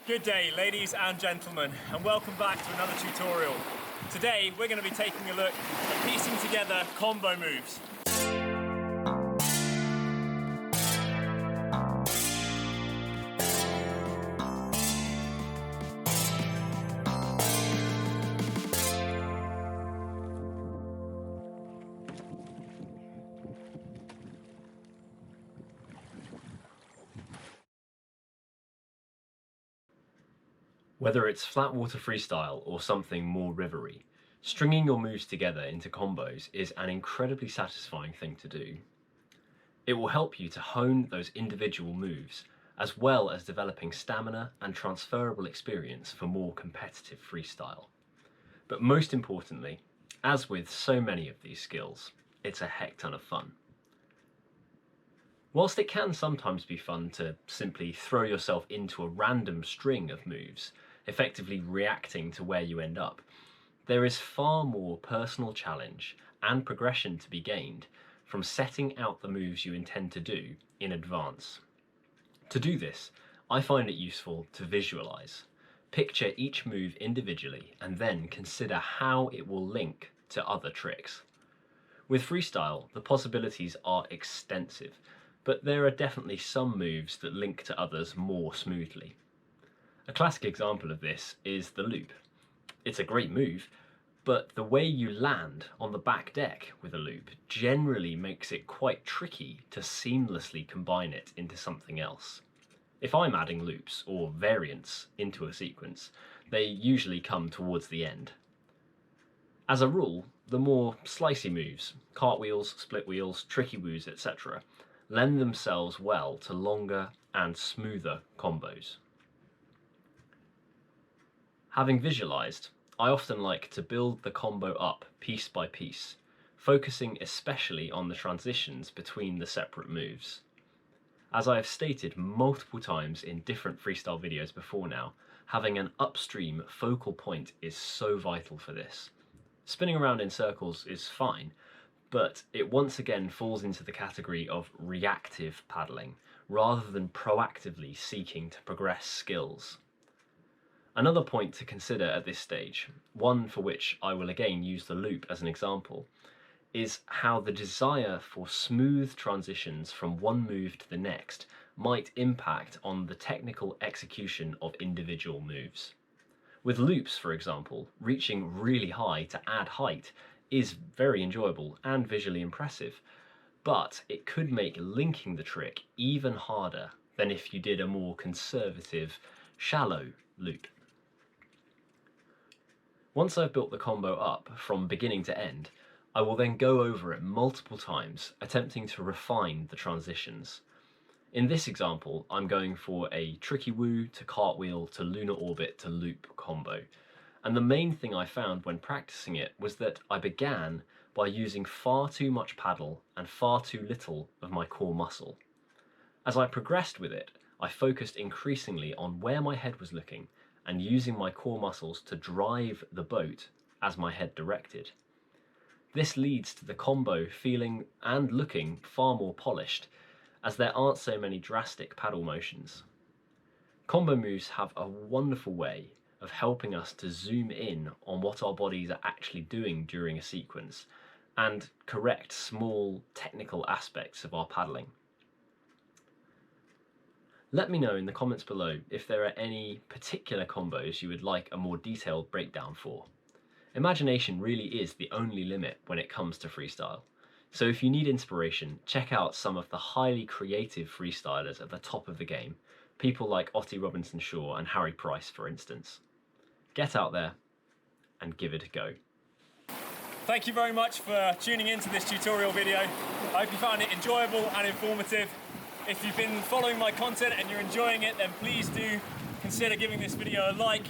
Good day, ladies and gentlemen, and welcome back to another tutorial. Today we're going to be taking a look at piecing together combo moves. Whether it's flat water freestyle or something more rivery, stringing your moves together into combos is an incredibly satisfying thing to do. It will help you to hone those individual moves, as well as developing stamina and transferable experience for more competitive freestyle. But most importantly, as with so many of these skills, it's a heck ton of fun. Whilst it can sometimes be fun to simply throw yourself into a random string of moves, effectively reacting to where you end up, there is far more personal challenge and progression to be gained from setting out the moves you intend to do in advance. To do this, I find it useful to visualize. Picture each move individually and then consider how it will link to other tricks. With freestyle, the possibilities are extensive, but there are definitely some moves that link to others more smoothly. A classic example of this is the loop. It's a great move, but the way you land on the back deck with a loop generally makes it quite tricky to seamlessly combine it into something else. If I'm adding loops or variants into a sequence, they usually come towards the end. As a rule, the more slicey moves, cartwheels, split wheels, tricky woos, etc., lend themselves well to longer and smoother combos. Having visualized, I often like to build the combo up piece by piece, focusing especially on the transitions between the separate moves. As I have stated multiple times in different freestyle videos before now, having an upstream focal point is so vital for this. Spinning around in circles is fine, but it once again falls into the category of reactive paddling, rather than proactively seeking to progress skills. Another point to consider at this stage, one for which I will again use the loop as an example, is how the desire for smooth transitions from one move to the next might impact on the technical execution of individual moves. With loops, for example, reaching really high to add height is very enjoyable and visually impressive, but it could make linking the trick even harder than if you did a more conservative, shallow loop. Once I've built the combo up from beginning to end, I will then go over it multiple times, attempting to refine the transitions. In this example, I'm going for a tricky woo to cartwheel to lunar orbit to loop combo. And the main thing I found when practicing it was that I began by using far too much paddle and far too little of my core muscle. As I progressed with it, I focused increasingly on where my head was looking and using my core muscles to drive the boat as my head directed. This leads to the combo feeling and looking far more polished, as there aren't so many drastic paddle motions. Combo moves have a wonderful way of helping us to zoom in on what our bodies are actually doing during a sequence and correct small technical aspects of our paddling. Let me know in the comments below if there are any particular combos you would like a more detailed breakdown for. Imagination really is the only limit when it comes to freestyle. So if you need inspiration, check out some of the highly creative freestylers at the top of the game, people like Otti Robinson-Shaw and Harry Price, for instance. Get out there and give it a go. Thank you very much for tuning into this tutorial video. I hope you found it enjoyable and informative. If you've been following my content and you're enjoying it, then please do consider giving this video a like,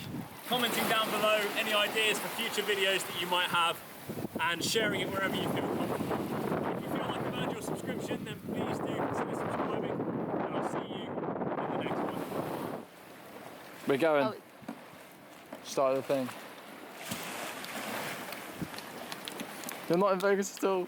commenting down below any ideas for future videos that you might have, and sharing it wherever you feel comfortable. If you feel like you've earned your subscription, then please do consider subscribing, and I'll see you in the next one. We're going. Start the thing. You're not in Vegas at all.